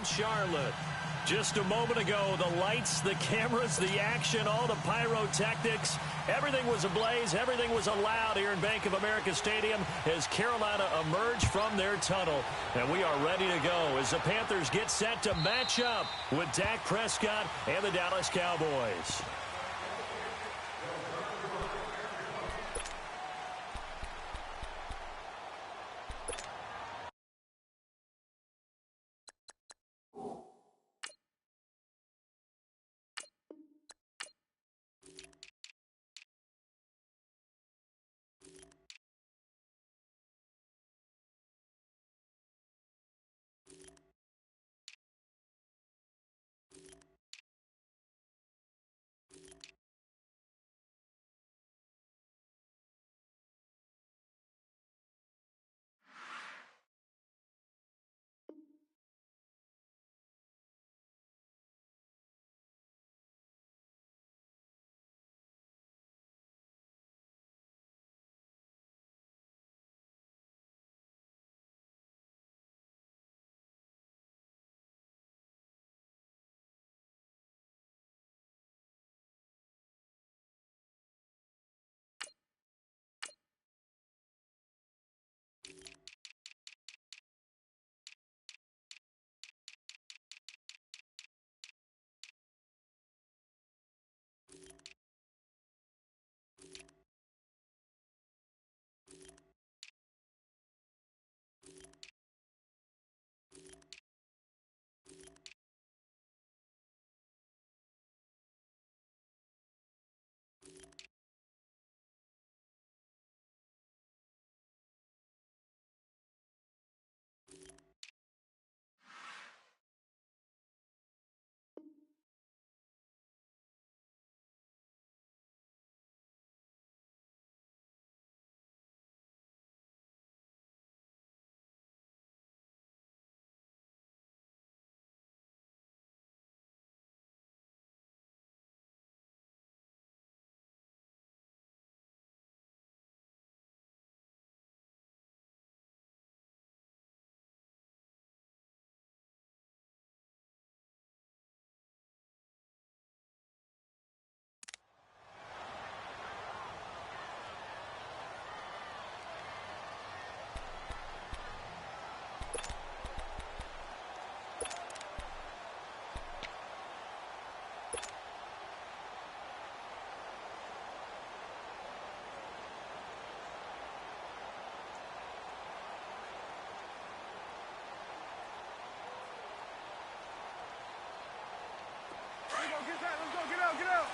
on Charlotte. Just a moment ago, the lights, the cameras, the action, all the pyrotechnics, everything was ablaze, everything was allowed here in Bank of America Stadium as Carolina emerged from their tunnel. And we are ready to go as the Panthers get set to match up with Dak Prescott and the Dallas Cowboys. Let's go, get out, get out.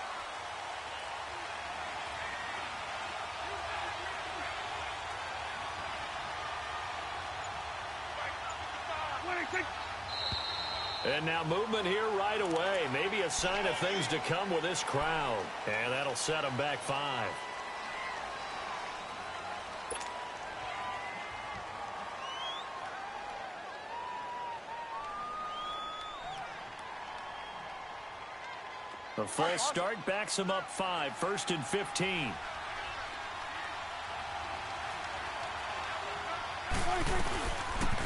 And now movement here right away. Maybe a sign of things to come with this crowd. And that'll set them back 5. The full start backs him up 5, 1st and 15.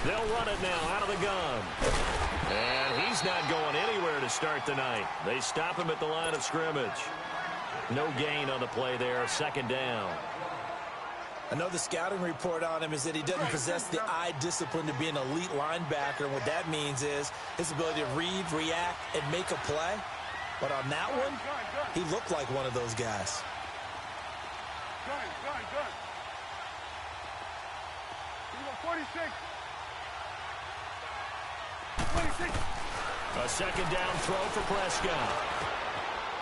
They'll run it now out of the gun. And he's not going anywhere to start the night. They stop him at the line of scrimmage. No gain on the play there, 2nd down. I know the scouting report on him is that he doesn't possess the eye discipline to be an elite linebacker. And what that means is his ability to read, react, and make a play. But on that one, he looked like one of those guys. Good. Here we go, 46. 26. A 2nd down throw for Prescott.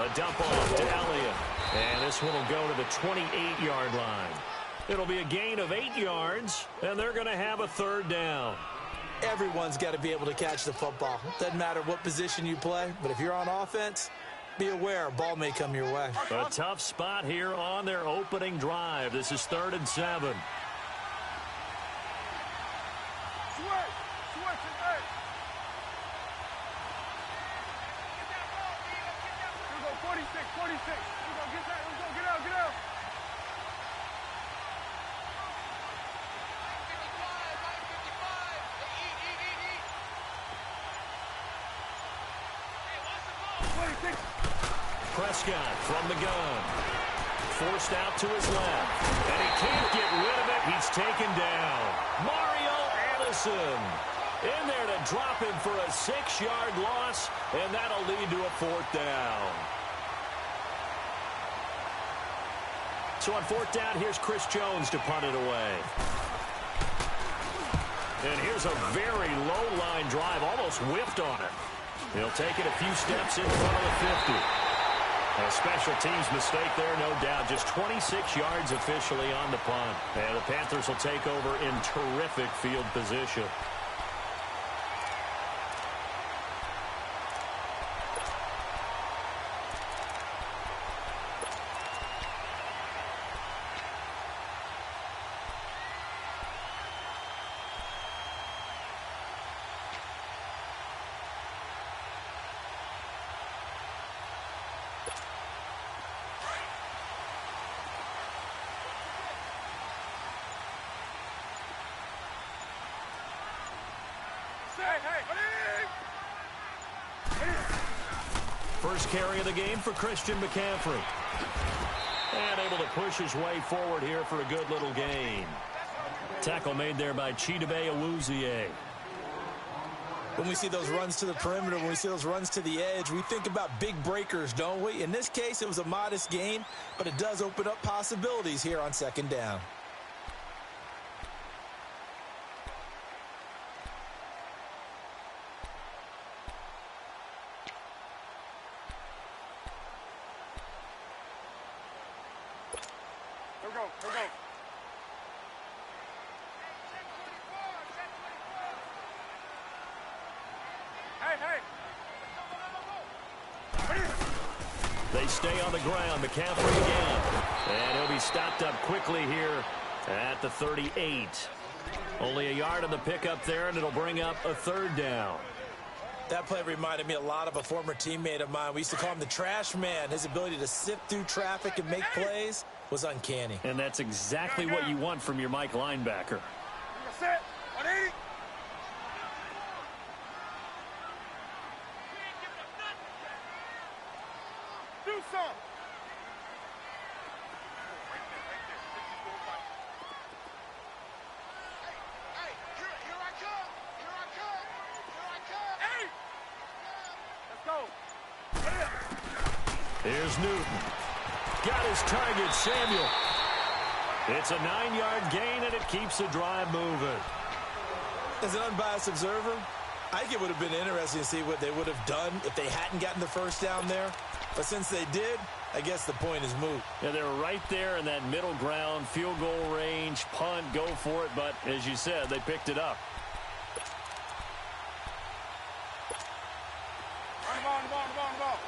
A dump off to Elliott. And this one will go to the 28-yard line. It'll be a gain of 8 yards, and they're going to have a 3rd down. Everyone's got to be able to catch the football. Doesn't matter what position you play, but if you're on offense, be aware a ball may come your way. A tough spot here on their opening drive. This is 3rd and 7. Switch, hey. Here we go, 46. Here we go, get that, let's go, get out. Prescott from the gun. Forced out to his left. And he can't get rid of it. He's taken down. Mario Addison in there to drop him for a 6-yard loss, and that'll lead to a 4th down. So on 4th down, here's Chris Jones to punt it away. And here's a very low-line drive, almost whiffed on it. He'll take it a few steps in front of the 50. A special teams mistake there, no doubt. Just 26 yards officially on the punt. And the Panthers will take over in terrific field position. First carry of the game for Christian McCaffrey. And able to push his way forward here for a good little gain. Tackle made there by Chidobe Awuzie. When we see those runs to the perimeter, when we see those runs to the edge, we think about big breakers, don't we? In this case, it was a modest gain, but it does open up possibilities here on 2nd down. Here we go. They stay on the ground. McCaffrey again. And he'll be stopped up quickly here at the 38. Only a yard on the pickup there, and it'll bring up a 3rd down. That play reminded me a lot of a former teammate of mine. We used to call him the trash man. His ability to sift through traffic and make plays was uncanny. And that's exactly what you want from your Mike linebacker. Set. 180. Do some. Hey, here I come. Hey! Let's go. Here's Newton. Got his target, Samuel. It's a 9-yard gain, and it keeps the drive moving. As an unbiased observer, I think it would have been interesting to see what they would have done if they hadn't gotten the 1st down there. But since they did, I guess the point is moot. Yeah, they were right there in that middle ground, field goal range, punt, go for it. But as you said, they picked it up. Run the ball.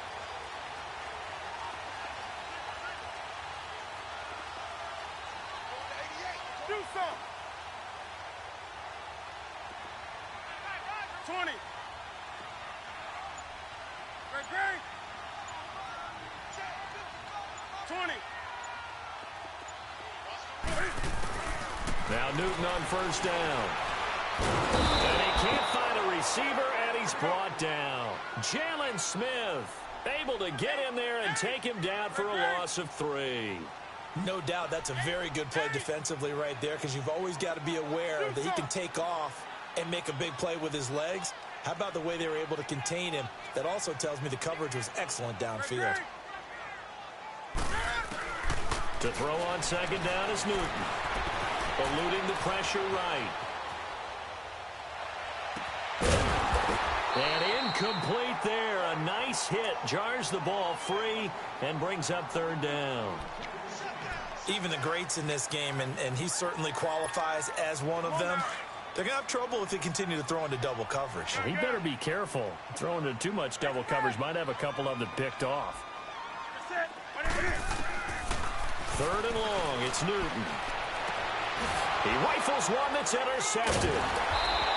Do some. 20. Great. 20. Now Newton on 1st down. And he can't find a receiver, and he's brought down. Jalen Smith able to get in there and take him down for a loss of 3. No doubt that's a very good play defensively right there, because you've always got to be aware that he can take off and make a big play with his legs. How about the way they were able to contain him? That also tells me the coverage was excellent downfield. To throw on 2nd down is Newton. Eluding the pressure right. And incomplete there. A nice hit. Jars the ball free and brings up 3rd down. Even the greats in this game, and he certainly qualifies as one of them, they're going to have trouble if they continue to throw into double coverage. He better be careful. Throwing into too much double coverage might have a couple of them picked off. 3rd and long. It's Newton. He rifles one that's intercepted.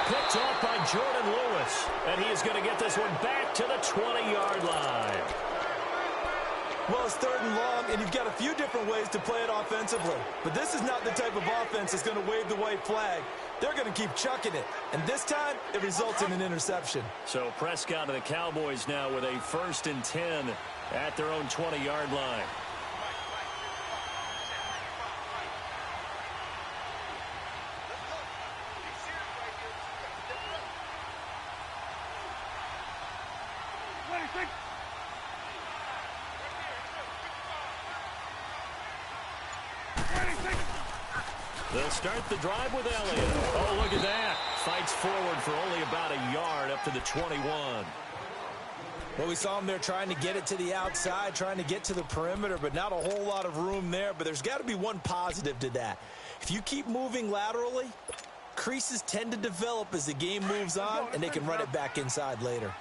Picked off by Jordan Lewis. And he is going to get this one back to the 20-yard line. Well, it's 3rd and long, and you've got a few different ways to play it offensively. But this is not the type of offense that's going to wave the white flag. They're going to keep chucking it. And this time, it results in an interception. So Prescott and the Cowboys now with a 1st and 10 at their own 20-yard line. They'll start the drive with Elliott. Oh, look at that. Fights forward for only about a yard up to the 21. Well, we saw him there trying to get it to the outside, trying to get to the perimeter, but not a whole lot of room there. But there's got to be one positive to that. If you keep moving laterally, creases tend to develop as the game moves on, and they can run it back inside later.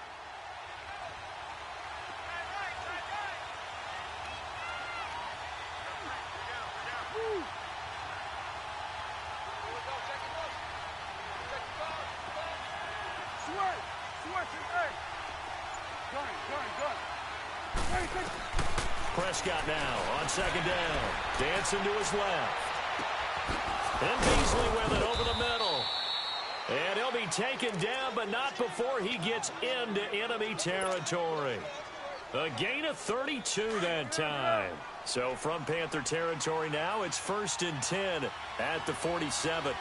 Prescott now on 2nd down. Dancing to his left. And Beasley with it over the middle. And he'll be taken down, but not before he gets into enemy territory. A gain of 32 that time. So from Panther territory now, it's 1st and 10 at the 47.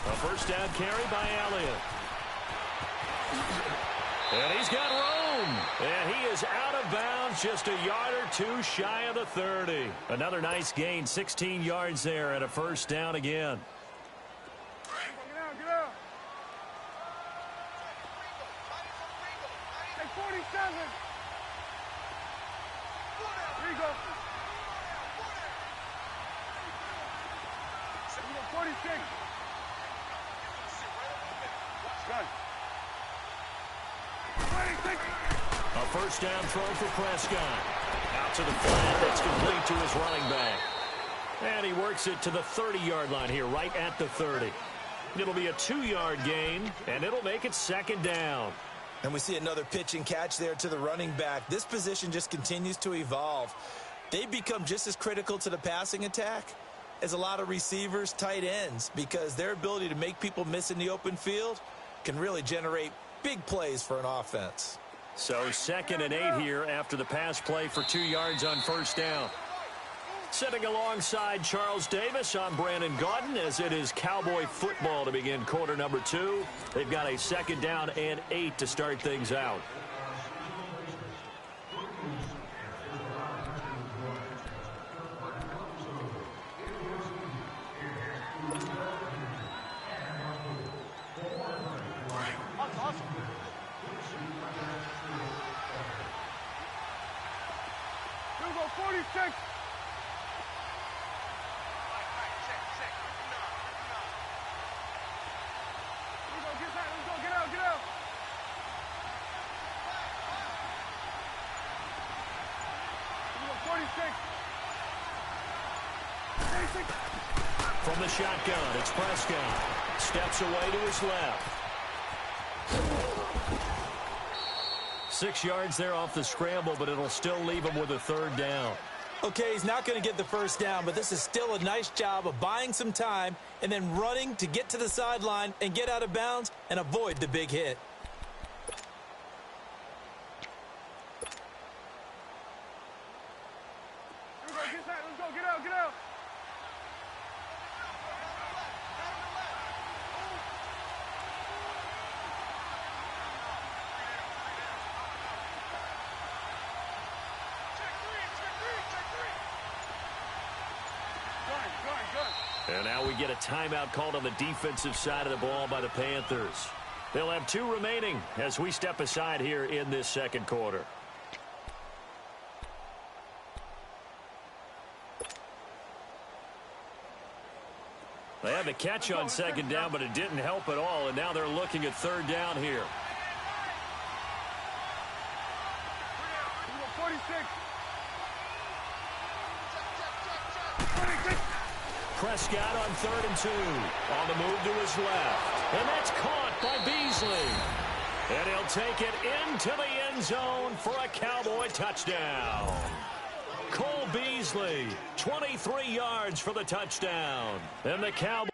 A 1st down carry by Elliott. And he's got room. And he is out of bounds, just a yard or two shy of the 30. Another nice gain, 16 yards there and a 1st down again. Get out. Hey, 47. Here you go. 46. A 1st down throw for Prescott. Out to the flat. That's complete to his running back. And he works it to the 30-yard line here, right at the 30. It'll be a 2-yard gain, and it'll make it 2nd down. And we see another pitch and catch there to the running back. This position just continues to evolve. They become just as critical to the passing attack as a lot of receivers, tight ends, because their ability to make people miss in the open field can really generate big plays for an offense. So 2nd and 8 here after the pass play for 2 yards on 1st down. Sitting alongside Charles Davis, I'm Brandon Gaudin, as it is Cowboy football to begin quarter number 2. They've got a 2nd down and 8 to start things out. Here we go, 46. Get out. 46. From the shotgun, it's Prescott. Steps away to his left. 6 yards there off the scramble, but it'll still leave him with a 3rd down. Okay, he's not going to get the 1st down, but this is still a nice job of buying some time and then running to get to the sideline and get out of bounds and avoid the big hit. Let's go. Get out. And now we get a timeout called on the defensive side of the ball by the Panthers. They'll have 2 remaining as we step aside here in this 2nd quarter. They had the catch on second down, but it didn't help at all, and now they're looking at third down here. 46. Prescott on 3rd and 2. On the move to his left. And that's caught by Beasley. And he'll take it into the end zone for a Cowboy touchdown. Cole Beasley, 23 yards for the touchdown. And the Cowboys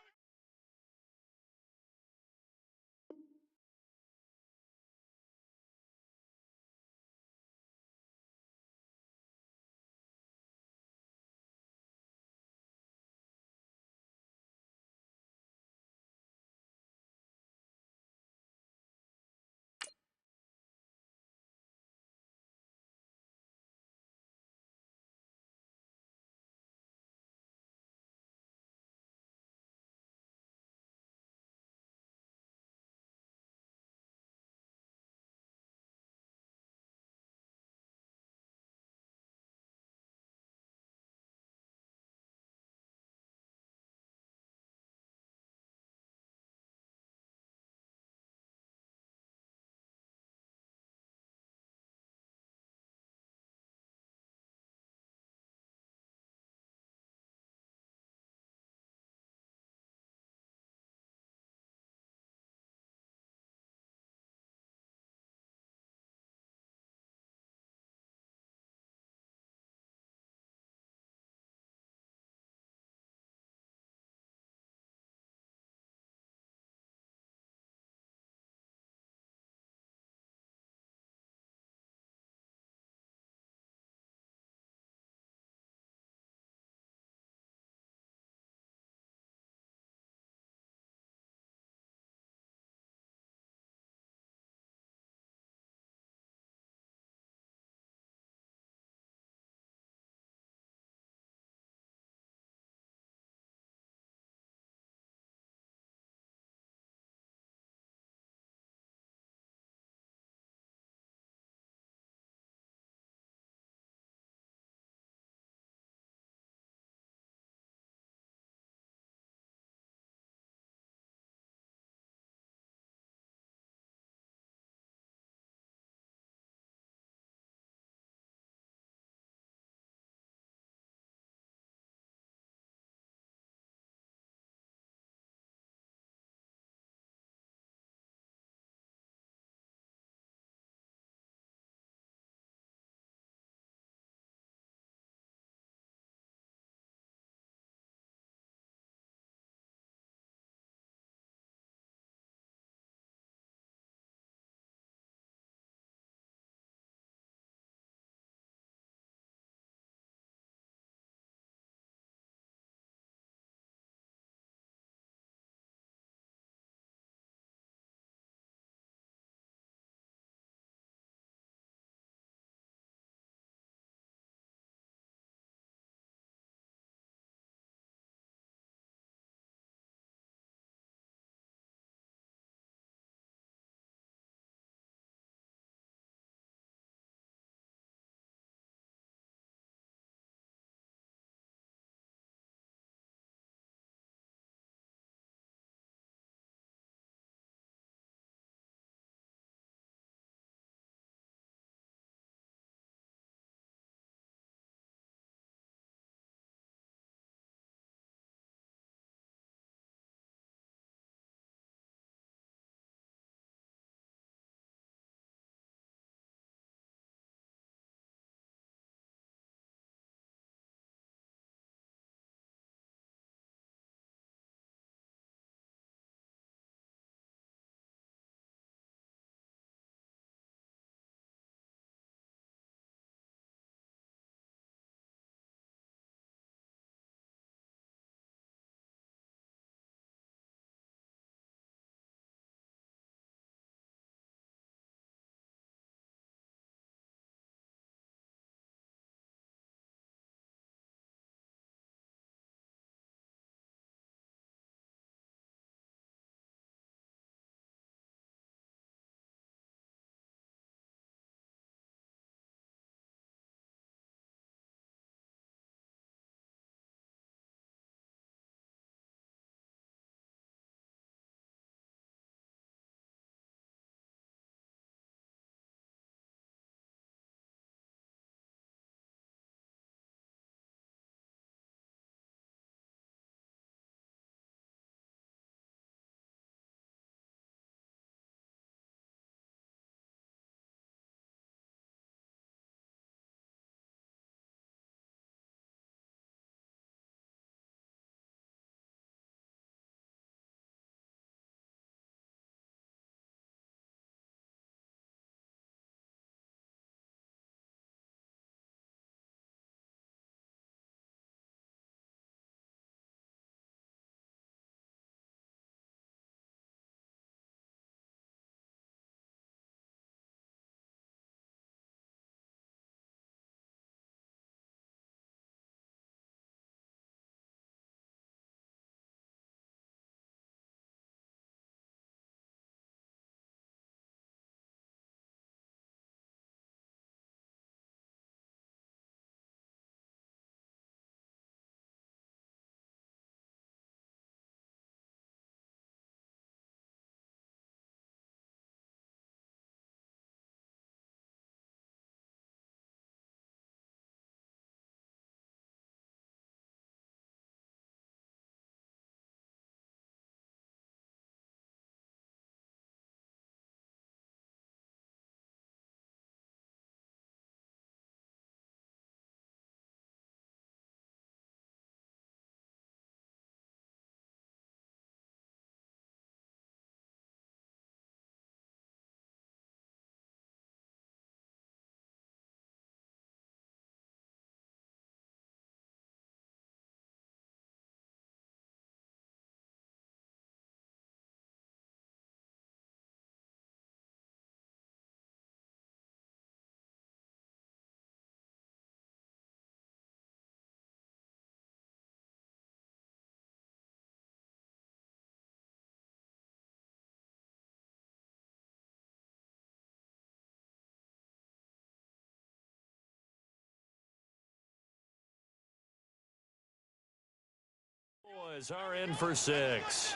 Panthers are in for 6.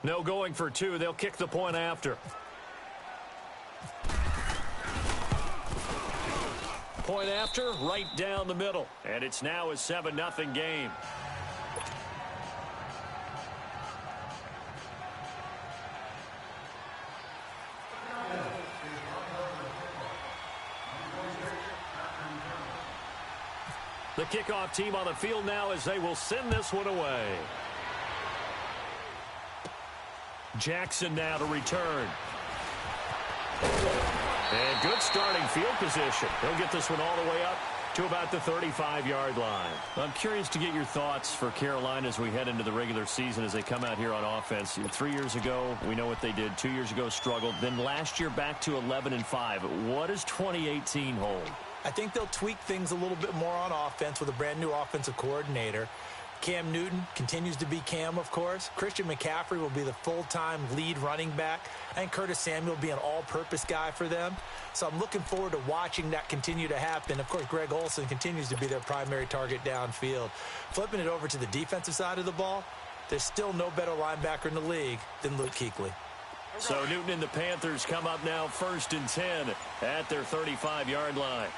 No going for 2. They'll kick the point after. Point after, right down the middle. And it's now a 7-0 game. The kickoff team on the field now as they will send this one away. Jackson now to return. And good starting field position. He'll get this one all the way up to about the 35-yard line. I'm curious to get your thoughts for Carolina as we head into the regular season as they come out here on offense. 3 years ago, we know what they did. 2 years ago, struggled. Then last year, back to 11-5. What does 2018 hold? I think they'll tweak things a little bit more on offense with a brand-new offensive coordinator. Cam Newton continues to be Cam, of course. Christian McCaffrey will be the full-time lead running back. And Curtis Samuel will be an all-purpose guy for them. So I'm looking forward to watching that continue to happen. Of course, Greg Olsen continues to be their primary target downfield. Flipping it over to the defensive side of the ball, there's still no better linebacker in the league than Luke Kuechly. So Newton and the Panthers come up now 1st and 10 at their 35-yard line.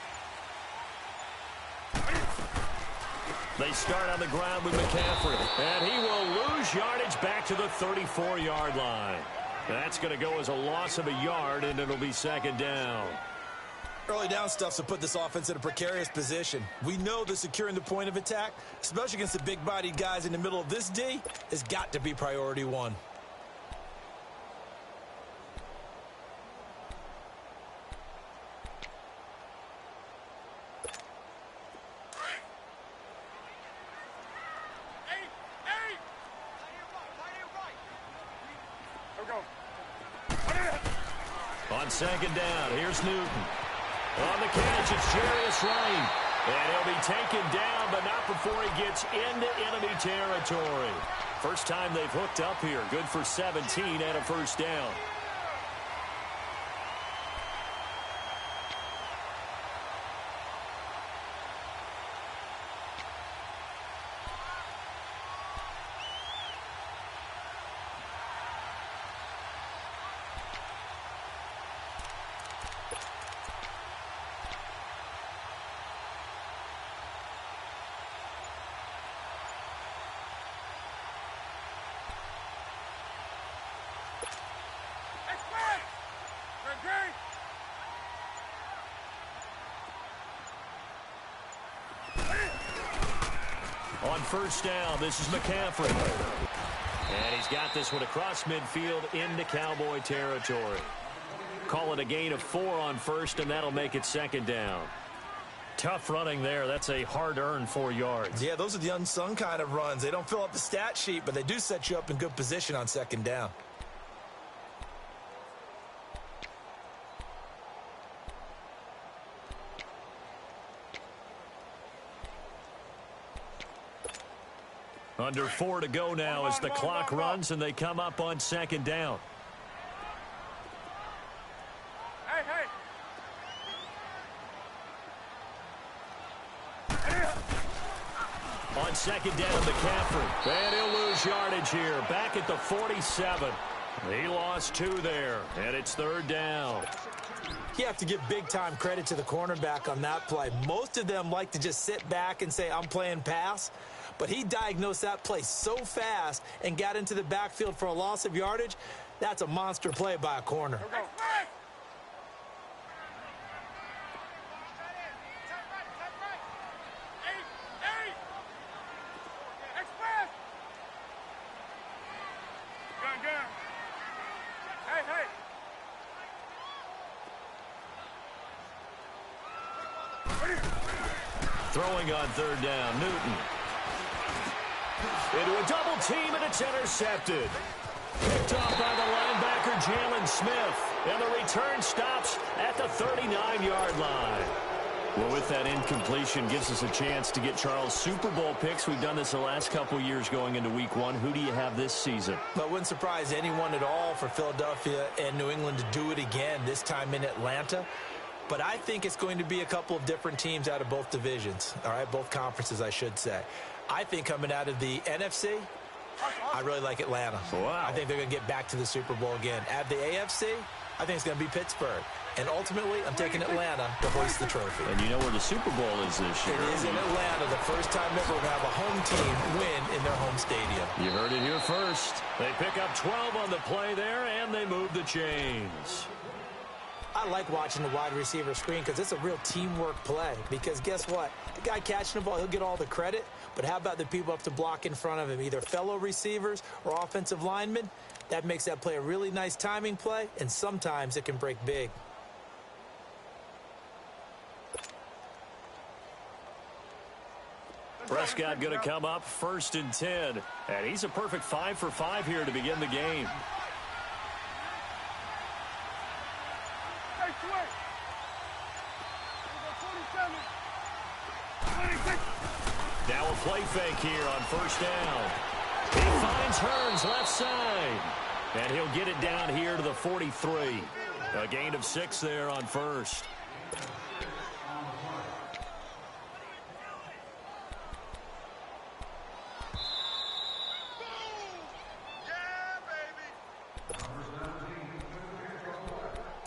They start on the ground with McCaffrey, and he will lose yardage back to the 34-yard line. That's going to go as a loss of a yard, and it'll be 2nd down. Early down stuff to put this offense in a precarious position. We know that securing the point of attack, especially against the big-bodied guys in the middle of this D, has got to be priority 1. On 2nd down, here's Newton. On the catch, it's Jarius Lane. And he'll be taken down, but not before he gets into enemy territory. First time they've hooked up here. Good for 17 and a 1st down. On 1st down, this is McCaffrey. And he's got this one across midfield into Cowboy territory. Call it a gain of 4 on 1st, and that'll make it 2nd down. Tough running there. That's a hard-earned 4 yards. Yeah, those are the unsung kind of runs. They don't fill up the stat sheet, but they do set you up in good position on 2nd down. Under 4 to go now as the clock runs and they come up on 2nd down. Hey. On 2nd down, McCaffrey. And he'll lose yardage here. Back at the 47. He lost 2 there, and it's 3rd down. You have to give big-time credit to the cornerback on that play. Most of them like to just sit back and say, I'm playing pass. But he diagnosed that play so fast and got into the backfield for a loss of yardage. That's a monster play by a corner. Throwing on 3rd down, Newton. Into a double team, and it's intercepted. Picked off by the linebacker, Jalen Smith. And the return stops at the 39-yard line. Well, with that incompletion, gives us a chance to get Charles Super Bowl picks. We've done this the last couple years going into week one. Who do you have this season? Well, it wouldn't surprise anyone at all for Philadelphia and New England to do it again, this time in Atlanta. But I think it's going to be a couple of different teams out of both divisions, all right, both conferences, I should say. I think coming out of the NFC, I really like Atlanta. Wow. I think they're going to get back to the Super Bowl again. Out of the AFC, I think it's going to be Pittsburgh. And ultimately, I'm taking Atlanta to hoist the trophy. And you know where the Super Bowl is this year. It is in Atlanta, the first time ever we're going to have a home team win in their home stadium. You heard it here first. They pick up 12 on the play there, and they move the chains. I like watching the wide receiver screen because it's a real teamwork play. Because guess what? The guy catching the ball, he'll get all the credit. But how about the people up to block in front of him, either fellow receivers or offensive linemen? That makes that play a really nice timing play, and sometimes it can break big. Prescott going to come up 1st and 10. And he's a perfect 5 for 5 here to begin the game. Hey, switch. 27. 26. Now a play fake here on 1st down. He finds Hearns left side. And he'll get it down here to the 43. A gain of 6 there on 1st. Yeah, baby.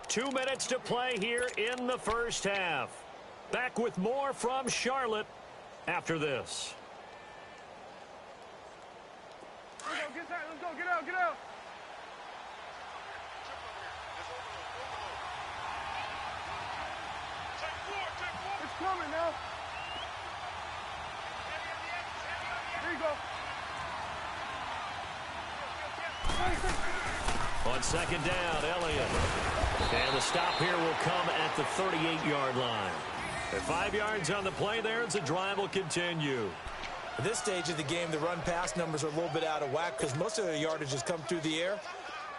2 minutes to play here in the first half. Back with more from Charlotte after this. Let's go, get that. Let's go, get out, get out. It's coming now. There you go. 26. On 2nd down, Elliott. And the stop here will come at the 38-yard line. At 5 yards on the play there, as the drive will continue. At this stage of the game, the run-pass numbers are a little bit out of whack because most of their yardage has come through the air.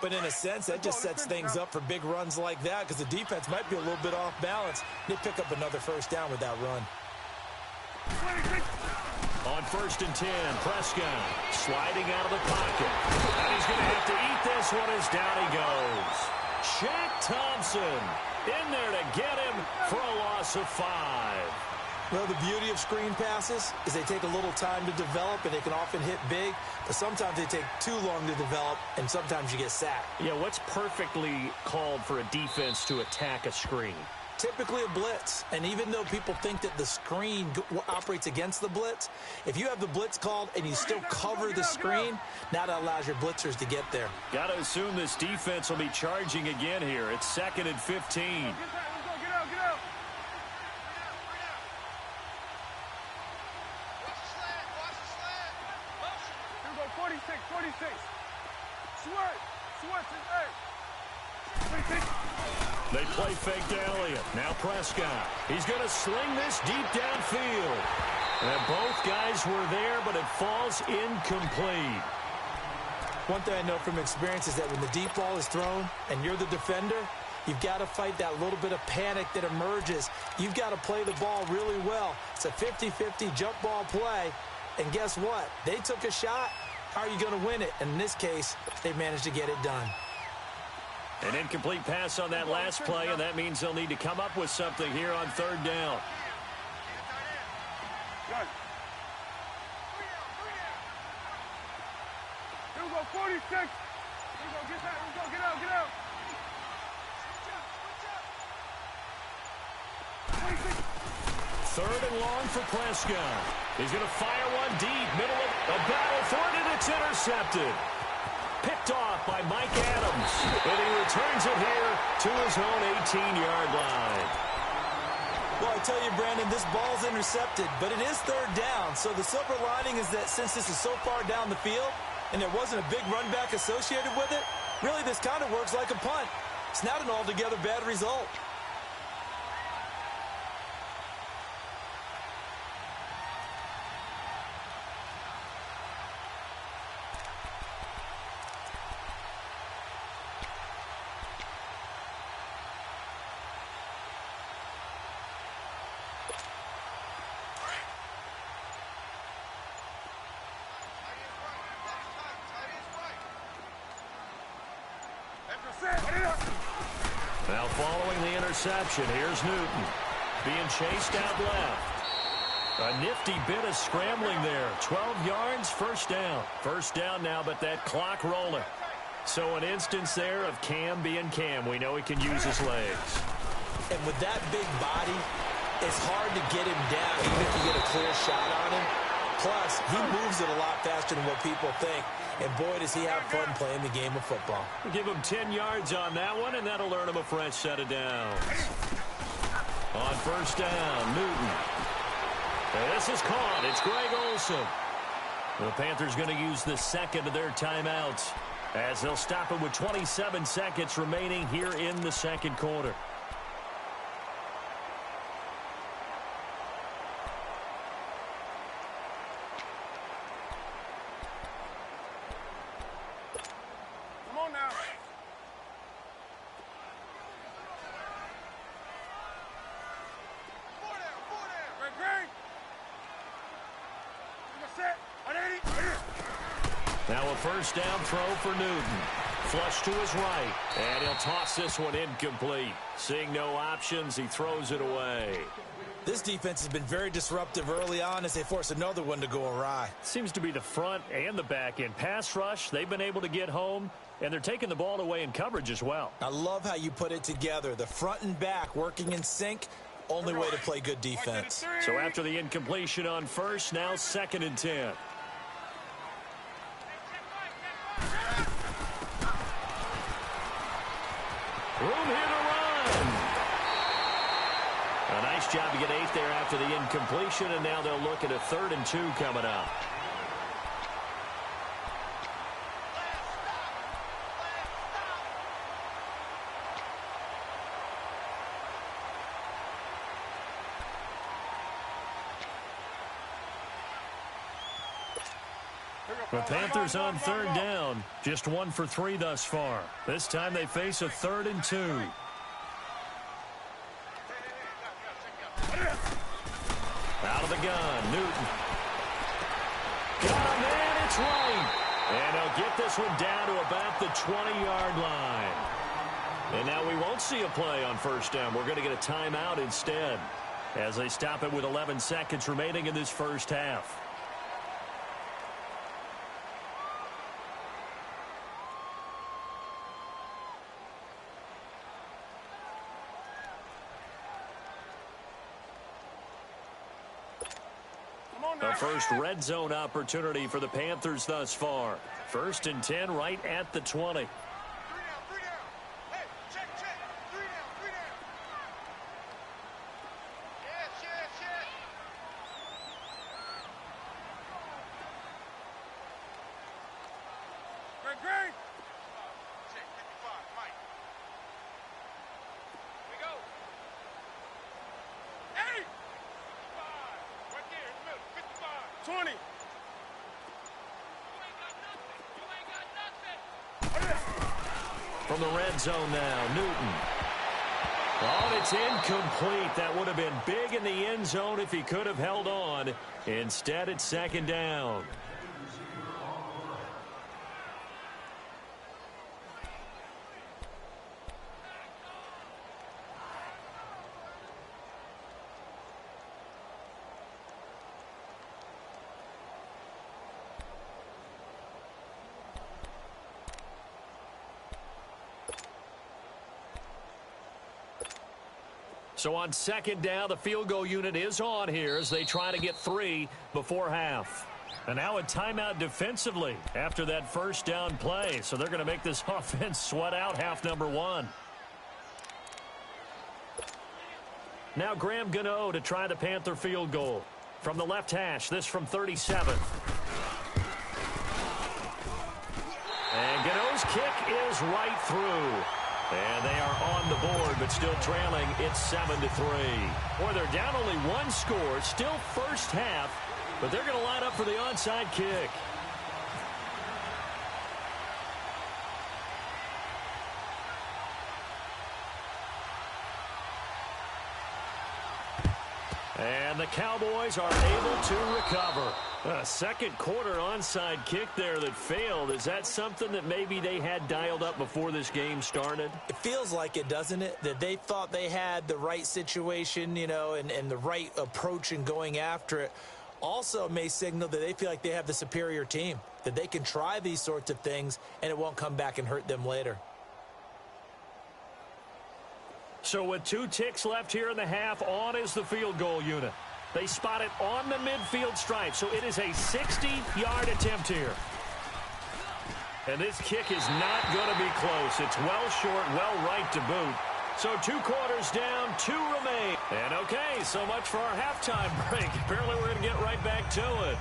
But in a sense, that just sets things up for big runs like that because the defense might be a little bit off balance. They pick up another 1st down with that run. 26. On 1st and 10, Prescott sliding out of the pocket. And he's going to have to eat this one as down he goes. Shaq Thompson in there to get him for a loss of 5. Well, the beauty of screen passes is they take a little time to develop, and they can often hit big, but sometimes they take too long to develop, and sometimes you get sacked. Yeah, what's perfectly called for a defense to attack a screen? Typically a blitz, and even though people think that the screen operates against the blitz, if you have the blitz called and you still cover the screen, now that allows your blitzers to get there. Got to assume this defense will be charging again here. It's 2nd and 15. Get that. Let's go, get out, get out. Here we go, 46, 46. Switch, it's 8. 26. They play fake to Elliott. Now Prescott. He's going to sling this deep downfield. And both guys were there, but it falls incomplete. One thing I know from experience is that when the deep ball is thrown and you're the defender, you've got to fight that little bit of panic that emerges. You've got to play the ball really well. It's a 50-50 jump ball play. And guess what? They took a shot. How are you going to win it? And in this case, they managed to get it done. An incomplete pass on that last play, and that means they'll need to come up with something here on 3rd down. Good. Here we go, 46. Here we go, get that. Let's go, get out, get out. 26. 3rd and long for Prescott. He's going to fire one deep, middle of a battle for it, and it's intercepted. Picked off by Mike Adams, and he returns it here to his own 18-yard line. Well, I tell you, Brandon, this ball's intercepted, but it is 3rd down. So the silver lining is that since this is so far down the field and there wasn't a big run back associated with it, really this kind of works like a punt. It's not an altogether bad result. Now following the interception, here's Newton. Being chased out left. A nifty bit of scrambling there. 12 yards, first down. First down now, but that clock rolling. So an instance there of Cam being Cam. We know he can use his legs. And with that big body, it's hard to get him down even if you get a clear shot on him. Plus, he moves it a lot faster than what people think. And boy, does he have fun playing the game of football. We'll give him 10 yards on that one, and that'll earn him a fresh set of downs. On first down, Newton. This is caught. It's Greg Olsen. The Panthers going to use the second of their timeouts as they'll stop it with 27 seconds remaining here in the second quarter. Come on now. Great. Set. Now a first down throw for Newton. Flush to his right. And he'll toss this one incomplete. Seeing no options, he throws it away. This defense has been very disruptive early on as they force another one to go awry. Seems to be the front and the back end. Pass rush, they've been able to get home, and they're taking the ball away in coverage as well. I love how you put it together. The front and back working in sync. Only way to play good defense. So after the incompletion on first, now 2nd and 10. Room here to run. A nice job to get 8 there after the incompletion, and now they'll look at a 3rd and 2 coming up. The Panthers on 3rd down. Just 1 for 3 thus far. This time they face a 3rd and 2. Out of the gun, Newton. Got him, and it's right. And they'll get this one down to about the 20-yard line. And now we won't see a play on first down. We're going to get a timeout instead as they stop it with 11 seconds remaining in this first half. The first red zone opportunity for the Panthers thus far. 1st and 10 right at the 20. 3 down. Hey, check. 3 down. Yes. Great. Check 55, Mike. Here we go. 8. 55. Right there in the middle. 55. 20. From the red zone now, Newton. Oh, and it's incomplete. That would have been big in the end zone if he could have held on. Instead, it's 2nd down. So on 2nd down, the field goal unit is on here as they try to get 3 before half. And now a timeout defensively after that first down play. So they're going to make this offense sweat out half number 1. Now Graham Gano to try the Panther field goal. From the left hash, this from 37. And Gano's kick is right through. And they are on the board, but still trailing. It's 7-3. Boy, they're down only 1 score. Still first half, but they're going to line up for the onside kick. And the Cowboys are able to recover. Second quarter onside kick there that failed. Is that something that maybe they had dialed up before this game started? It feels like it, doesn't it? That they thought they had the right situation, you know, and the right approach in going after it. Also may signal that they feel like they have the superior team, that they can try these sorts of things and it won't come back and hurt them later. So with 2 ticks left here in the half, on is the field goal unit. They spot it on the midfield stripe, so it is a 60-yard attempt here. And this kick is not going to be close. It's well short, well right to boot. So 2 quarters down, 2 remain. And okay, so much for our halftime break. Apparently we're going to get right back to it.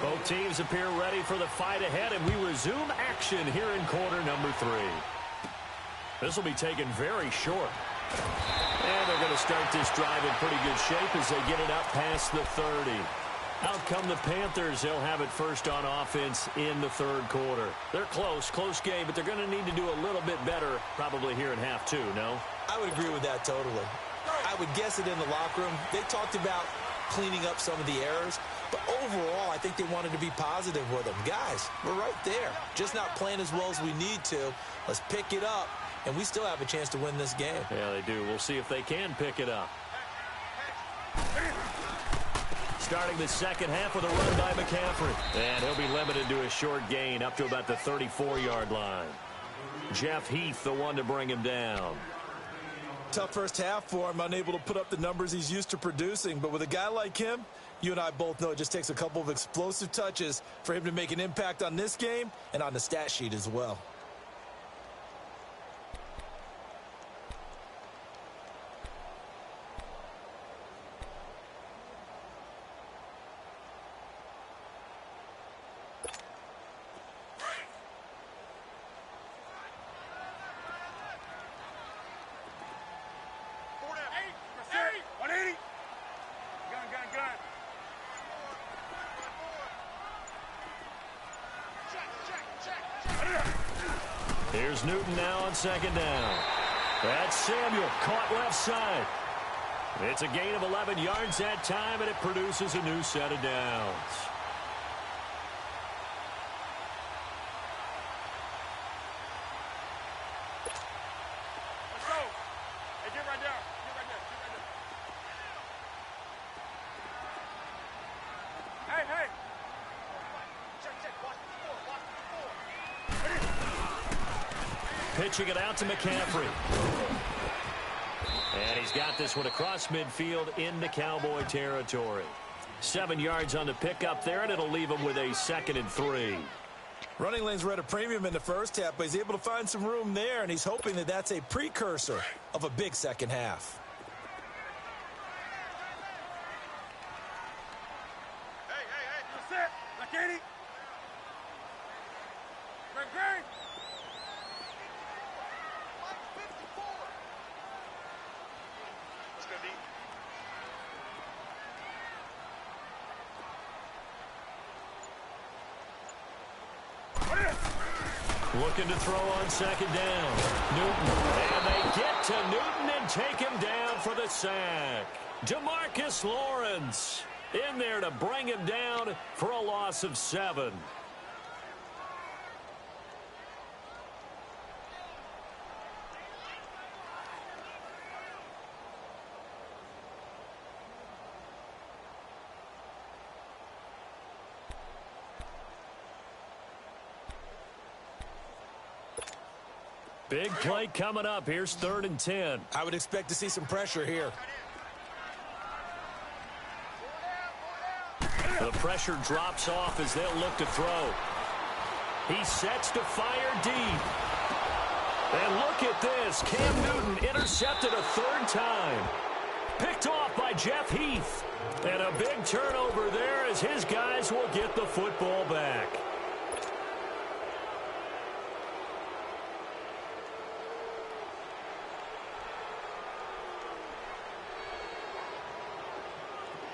Both teams appear ready for the fight ahead, and we resume action here in quarter number 3. This will be taken very short. And they're going to start this drive in pretty good shape as they get it up past the 30. Out come the Panthers. They'll have it first on offense in the third quarter. They're close game, but they're going to need to do a little bit better probably here in half 2, no? I would agree with that totally. I would guess it in the locker room. They talked about cleaning up some of the errors, but overall, I think they wanted to be positive with them. Guys, we're right there. Just not playing as well as we need to. Let's pick it up, and we still have a chance to win this game. Yeah, they do. We'll see if they can pick it up. Starting the second half with a run by McCaffrey. And he'll be limited to a short gain up to about the 34-yard line. Jeff Heath, the one to bring him down. Tough first half for him, unable to put up the numbers he's used to producing. But with a guy like him, you and I both know it just takes a couple of explosive touches for him to make an impact on this game and on the stat sheet as well. Here's Newton now on second down. That's Samuel, caught left side. It's a gain of 11 yards that time, and it produces a new set of downs. Let's go. Hey, get right down. Get right there. Get right there. Hey, hey. Check. Watch the floor. Pitching it out to McCaffrey. And he's got this one across midfield into Cowboy territory. 7 yards on the pickup there, and it'll leave him with a 2nd and 3. Running lanes were at a premium in the first half, but he's able to find some room there, and he's hoping that that's a precursor of a big second half. Hey. You set. Like 80. Great. Let's go, D. Looking to throw on second down. Newton. And they get to Newton and take him down for the sack. DeMarcus Lawrence in there to bring him down for a loss of 7. Big play coming up. Here's 3rd and 10. I would expect to see some pressure here. The pressure drops off as they'll look to throw. He sets to fire deep. And look at this. Cam Newton intercepted a 3rd time. Picked off by Jeff Heath. And a big turnover there as his guys will get the football back.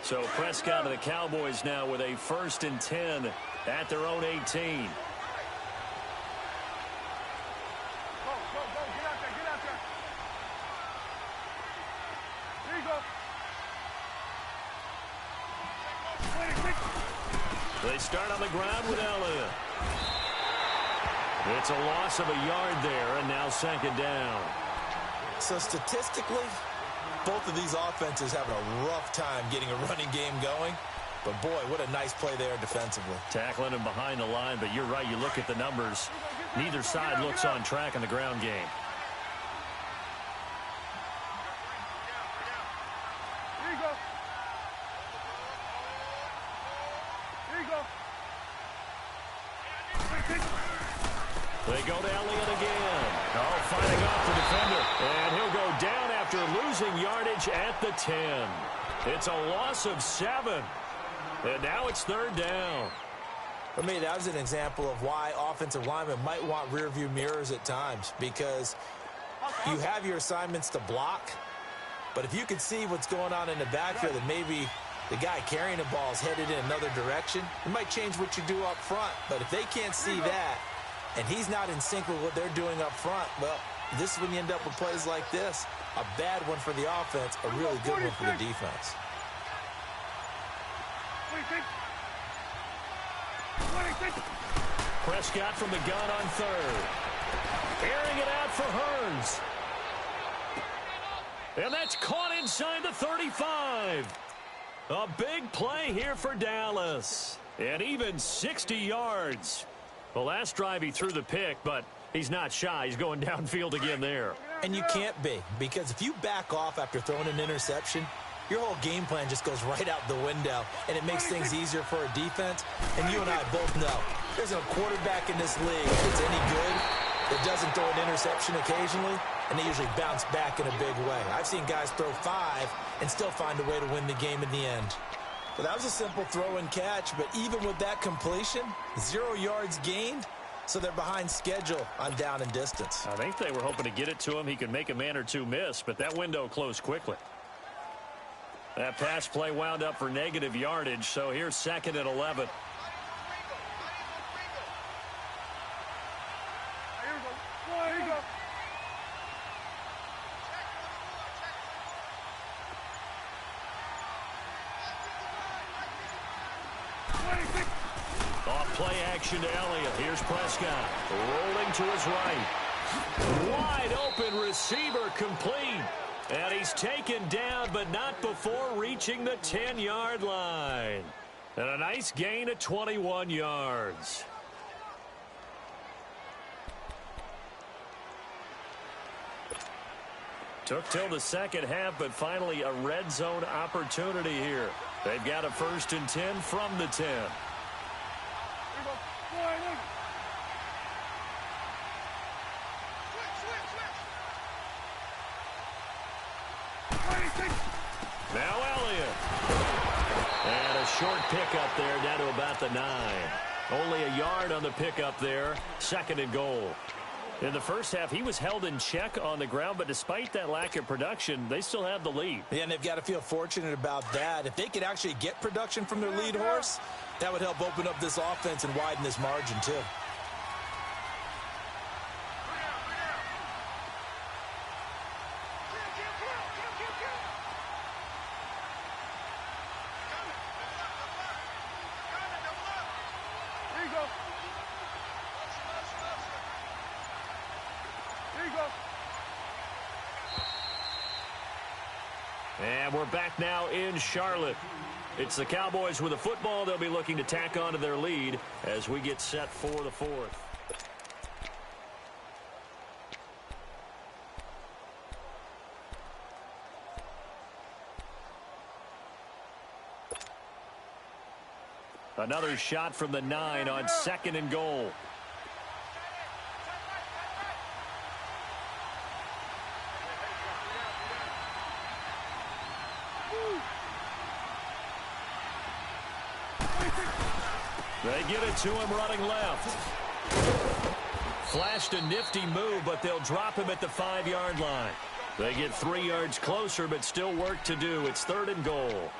So Prescott and the Cowboys now with a 1st and 10 at their own 18. Go. Get out there. There you go. They start on the ground with Elliott. It's a loss of a yard there, and now second down. So statistically, both of these offenses having a rough time getting a running game going. But, boy, what a nice play there defensively. Tackling him behind the line, but you're right. You look at the numbers. Neither side looks on track in the ground game. Here you go. Here you go. They go to Elliott again. Oh, fighting off the defender. And he'll go down after losing yardage at the 10. It's a loss of 7. And now it's third down. For me, that was an example of why offensive linemen might want rearview mirrors at times, because you have your assignments to block, but if you can see what's going on in the backfield and maybe the guy carrying the ball is headed in another direction, it might change what you do up front. But if they can't see that and he's not in sync with what they're doing up front, well, this is when you end up with plays like this. A bad one for the offense, a really good one for the defense. Prescott from the gun on third. Airing it out for Hearns. And that's caught inside the 35. A big play here for Dallas. And even 60 yards. The last drive he threw the pick, but he's not shy. He's going downfield again there. And you can't be, because if you back off after throwing an interception, your whole game plan just goes right out the window, and it makes things easier for a defense. And you and I both know there's a quarterback in this league that's any good that doesn't throw an interception occasionally, and they usually bounce back in a big way. I've seen guys throw 5 and still find a way to win the game in the end. Well, that was a simple throw and catch, but even with that completion, 0 yards gained, so they're behind schedule on down and distance. I think they were hoping to get it to him. He could make a man or two miss, but that window closed quickly. That pass play wound up for negative yardage, so here's second and 11. Here you go. Off play action to Elliott. Here's Prescott. Rolling to his right. Wide open receiver complete. And he's taken down, but not before reaching the 10-yard line. And a nice gain of 21 yards. Took till the second half, but finally a red zone opportunity here. They've got a 1st and 10 from the 10. Now Elliott. And a short pickup there down to about the 9. Only a yard on the pickup there. 2nd and goal. In the first half, he was held in check on the ground, but despite that lack of production, they still have the lead. Yeah, and they've got to feel fortunate about that. If they could actually get production from their lead horse, that would help open up this offense and widen this margin too. And we're back now in Charlotte. It's the Cowboys with the football. They'll be looking to tack on to their lead as we get set for the 4th. Another shot from the 9 on 2nd and goal. They get it to him running left. Flashed a nifty move, but they'll drop him at the 5-yard line. They get 3 yards closer, but still work to do. It's 3rd and goal.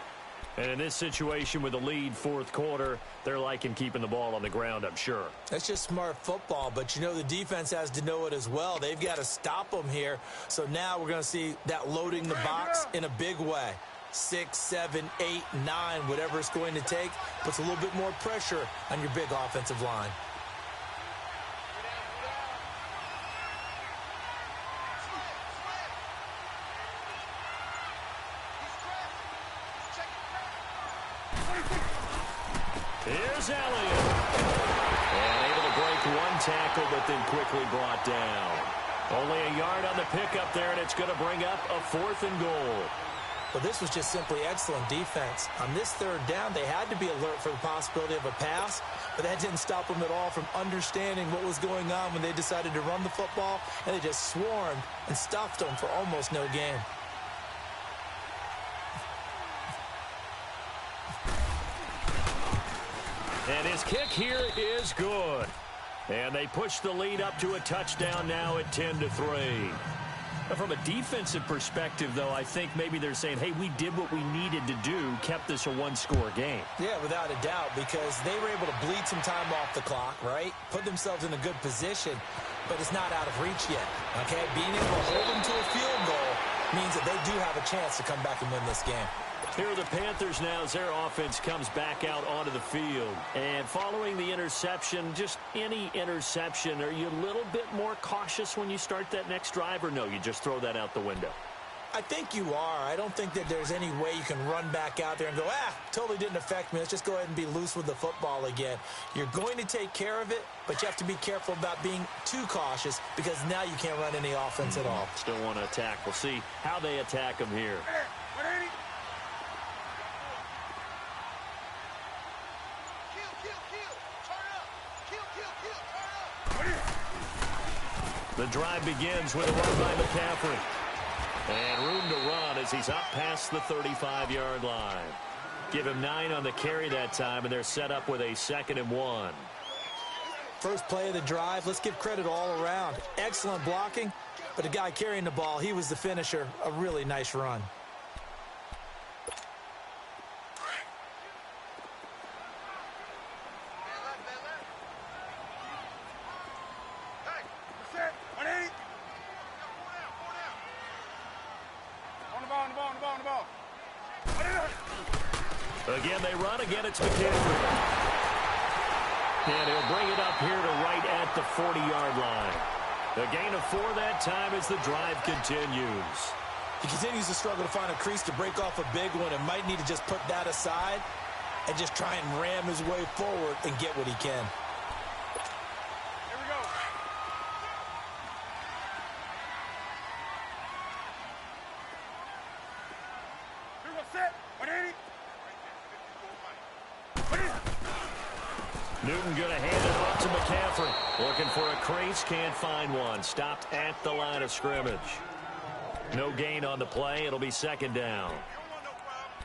And in this situation with the lead 4th quarter, they're liking keeping the ball on the ground, I'm sure. That's just smart football, but you know the defense has to know it as well. They've got to stop them here. So now we're going to see that loading the box in a big way. 6, 7, 8, 9, whatever it's going to take, puts a little bit more pressure on your big offensive line. Here's Elliott. And able to break one tackle, but then quickly brought down. Only a yard on the pickup there, and it's going to bring up a 4th and goal. Well, this was just simply excellent defense. On this 3rd down, they had to be alert for the possibility of a pass, but that didn't stop them at all from understanding what was going on when they decided to run the football, and they just swarmed and stuffed them for almost no gain. And his kick here is good. And they push the lead up to a touchdown now at 10-3. From a defensive perspective, though, I think maybe they're saying, hey, we did what we needed to do, kept this a one-score game. Yeah, without a doubt, because they were able to bleed some time off the clock, right? Put themselves in a good position, but it's not out of reach yet, okay? Being able to hold them to a field goal means that they do have a chance to come back and win this game. Here are the Panthers now as their offense comes back out onto the field. And following the interception, just any interception, are you a little bit more cautious when you start that next drive, or no, you just throw that out the window? I think you are. I don't think that there's any way you can run back out there and go, totally didn't affect me. Let's just go ahead and be loose with the football again. You're going to take care of it, but you have to be careful about being too cautious because now you can't run any offense at all. Still want to attack. We'll see how they attack them here. The drive begins with a run by McCaffrey. And room to run as he's up past the 35-yard line. Give him 9 on the carry that time, and they're set up with a 2nd and 1. First play of the drive, let's give credit all around. Excellent blocking, but the guy carrying the ball, he was the finisher. A really nice run. Again, they run. Again, it's McCaffrey. And he'll bring it up here to right at the 40-yard line. A gain of 4 that time as the drive continues. He continues to struggle to find a crease to break off a big one and might need to just put that aside and just try and ram his way forward and get what he can. Newton going to hand it off to McCaffrey. Looking for a crease, can't find one. Stopped at the line of scrimmage. No gain on the play. It'll be 2nd down.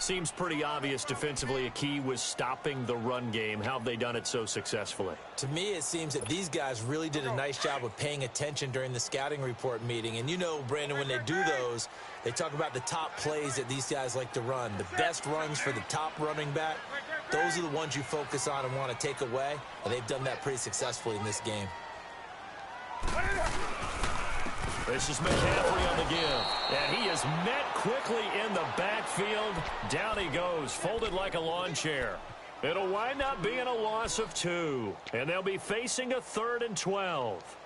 Seems pretty obvious defensively a key was stopping the run game. How have they done it so successfully? To me, it seems that these guys really did a nice job of paying attention during the scouting report meeting. And you know, Brandon, when they do those, they talk about the top plays that these guys like to run. The best runs for the top running back. Those are the ones you focus on and want to take away. And they've done that pretty successfully in this game. This is McCaffrey on the give. And he is met quickly in the backfield. Down he goes, folded like a lawn chair. It'll wind up being a loss of 2. And they'll be facing a 3rd and 12.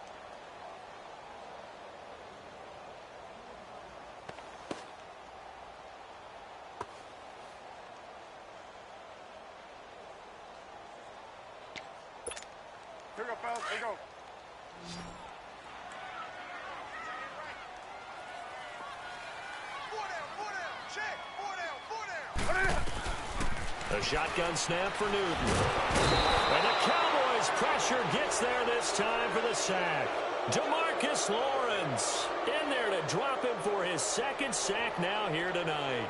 Here we go, fellas. Here we go. A shotgun snap for Newton. And the Cowboys pressure gets there this time for the sack. DeMarcus Lawrence in there to drop him for his 2nd sack now here tonight.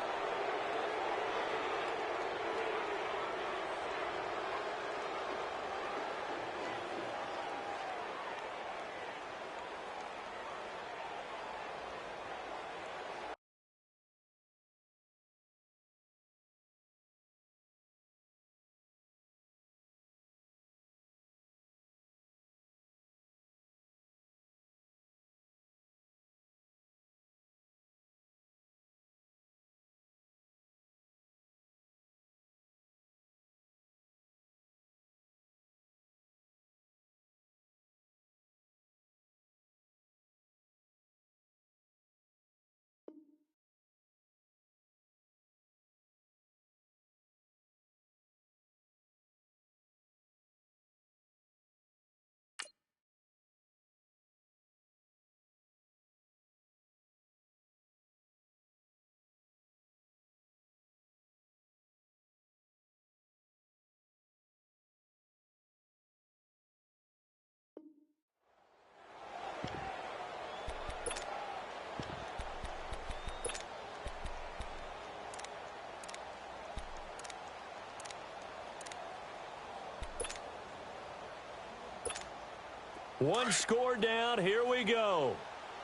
One score down. Here we go.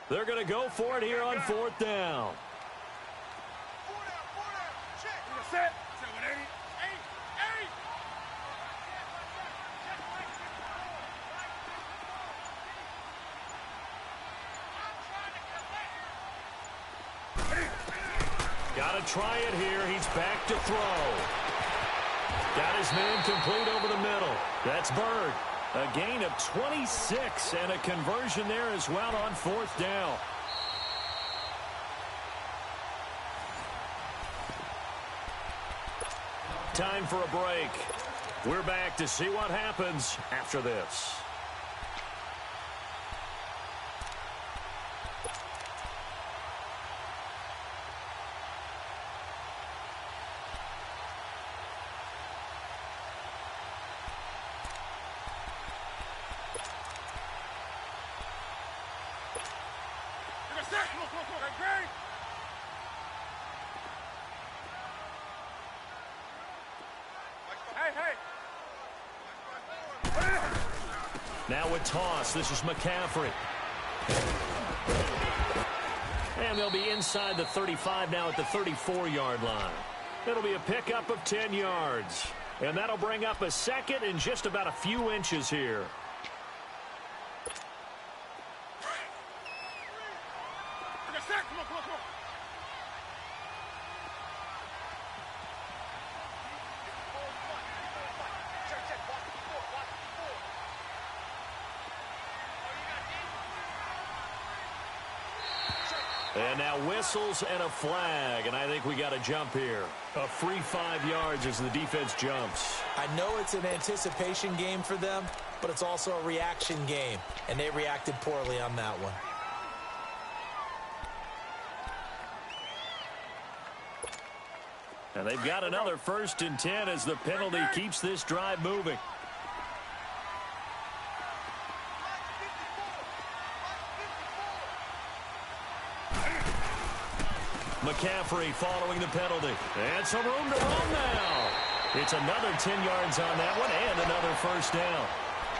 They're going to go for it here on fourth down. Four down, check. Set. 780. Eight. Got to try it here. He's back to throw. Got his man complete over the middle. That's Bird. A gain of 26 and a conversion there as well on fourth down. Time for a break. We're back to see what happens after this. Now a toss. This is McCaffrey. And they'll be inside the 35 now at the 34-yard line. It'll be a pickup of 10 yards. And that'll bring up a second in just about a few inches here. And now whistles and a flag, and I think we got a jump here. A free 5 yards as the defense jumps. I know it's an anticipation game for them, but it's also a reaction game, and they reacted poorly on that one. And they've got another 1st and 10 as the penalty keeps this drive moving. McCaffrey following the penalty. And some room to run now. It's another 10 yards on that one and another 1st down.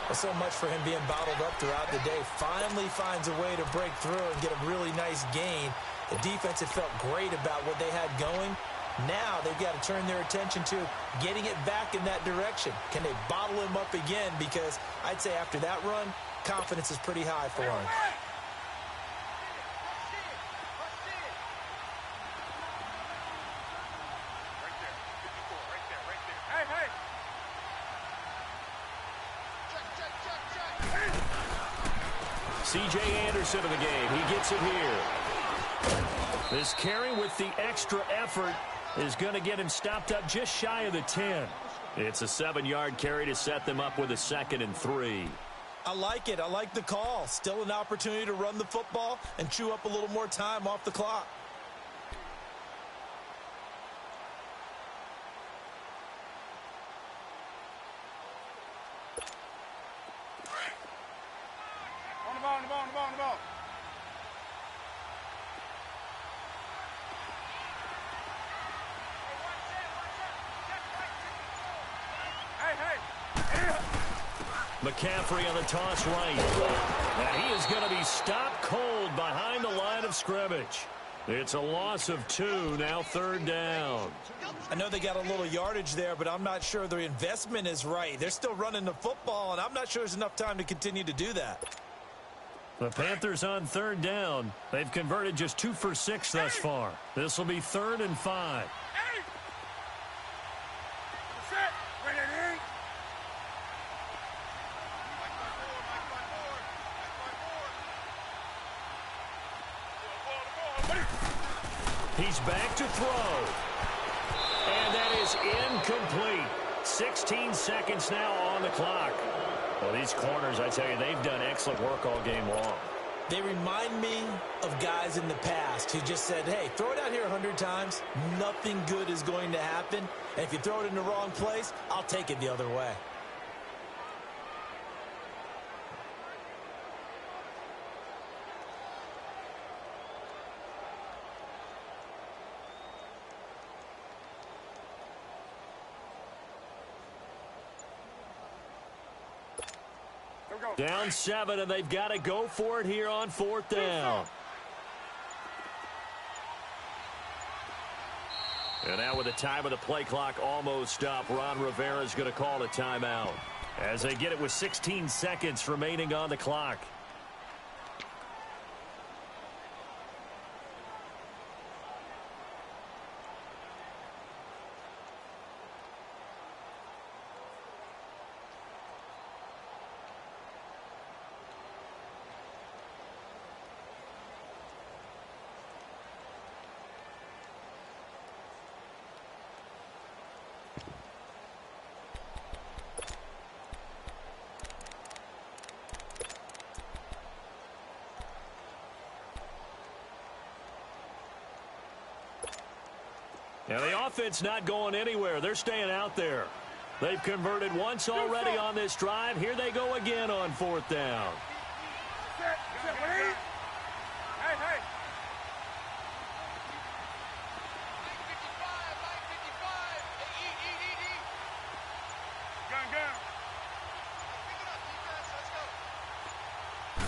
Well, so much for him being bottled up throughout the day. Finally finds a way to break through and get a really nice gain. The defense had felt great about what they had going. Now they've got to turn their attention to getting it back in that direction. Can they bottle him up again? Because I'd say after that run, confidence is pretty high for him. C.J. Anderson of the game. He gets it here. This carry with the extra effort is going to get him stopped up just shy of the 10. It's a 7-yard carry to set them up with a 2nd and 3. I like it. I like the call. Still an opportunity to run the football and chew up a little more time off the clock. On the ball. McCaffrey on the toss right. And he is going to be stopped cold behind the line of scrimmage. It's a loss of 2, now 3rd down. I know they got a little yardage there, but I'm not sure the investment is right. They're still running the football, and I'm not sure there's enough time to continue to do that. The Panthers on 3rd down. They've converted just 2 for 6 thus far. This will be 3rd and 5. He's back to throw. And that is incomplete. 16 seconds now on the clock. Well, these corners, I tell you, they've done excellent work all game long. They remind me of guys in the past who just said, hey, throw it out here 100 times. Nothing good is going to happen. And if you throw it in the wrong place, I'll take it the other way. Here we go. Down 7, and they've got to go for it here on 4th down. And now with the time of the play clock almost up, Ron Rivera's going to call a timeout as they get it with 16 seconds remaining on the clock. Now the offense not going anywhere. They're staying out there. They've converted once already on this drive. Here they go again on 4th down.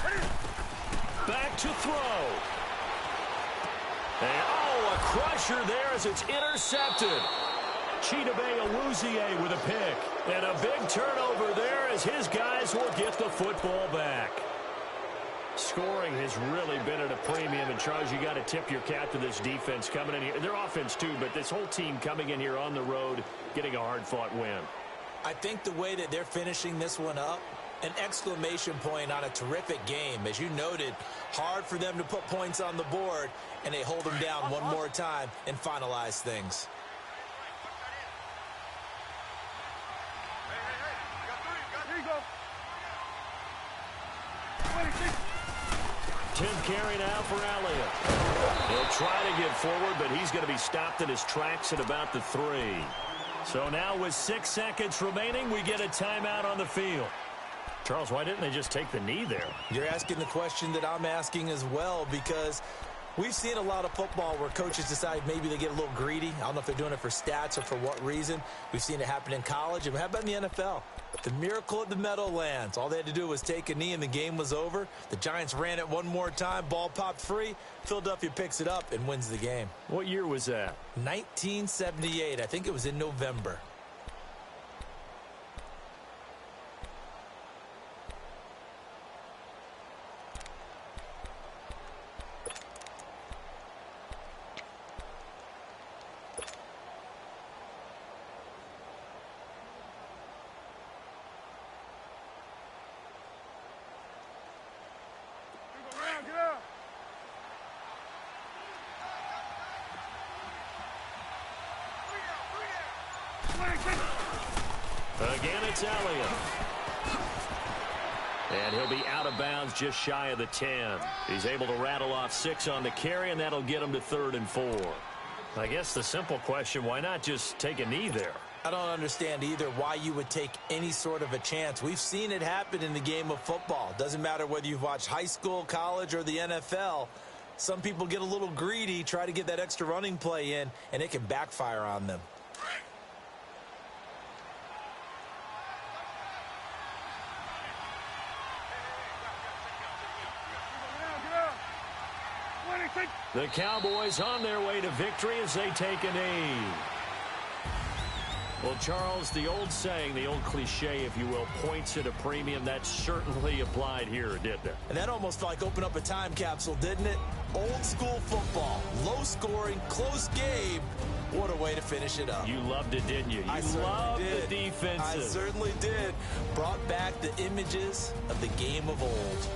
Hey. Back to throw. And, oh, a crusher there as it's intercepted. Chidobe Awuzie with a pick. And a big turnover there as his guys will get the football back. Scoring has really been at a premium. And, Charles, you got to tip your cap to this defense coming in here. Their offense, too, but this whole team coming in here on the road, getting a hard-fought win. I think the way that they're finishing this one up, an exclamation point on a terrific game. As you noted, hard for them to put points on the board, and they hold them down one more time and finalize things. Here you go. 10th carry now for Elliott. He'll try to get forward, but he's going to be stopped in his tracks at about the 3. So now with 6 seconds remaining, we get a timeout on the field. Charles, why didn't they just take the knee there? You're asking the question that I'm asking as well, because we've seen a lot of football where coaches decide maybe they get a little greedy. I don't know if they're doing it for stats or for what reason. We've seen it happen in college. And how about in the NFL? The miracle of the Meadowlands. All they had to do was take a knee and the game was over. The Giants ran it one more time. Ball popped free. Philadelphia picks it up and wins the game. What year was that? 1978. I think it was in November. Again, it's Elliott. And he'll be out of bounds just shy of the 10. He's able to rattle off 6 on the carry, and that'll get him to 3rd and 4. I guess the simple question, why not just take a knee there? I don't understand either why you would take any sort of a chance. We've seen it happen in the game of football. Doesn't matter whether you've watched high school, college, or the NFL. Some people get a little greedy, try to get that extra running play in, and it can backfire on them. The Cowboys on their way to victory as they take a knee. Well, Charles, the old saying, the old cliche, if you will, points at a premium, that certainly applied here, didn't it? And that almost like opened up a time capsule, didn't it? Old school football, low scoring, close game. What a way to finish it up. You loved it, didn't you? I You loved did. the defenses. I certainly did. Brought back the images of the game of old.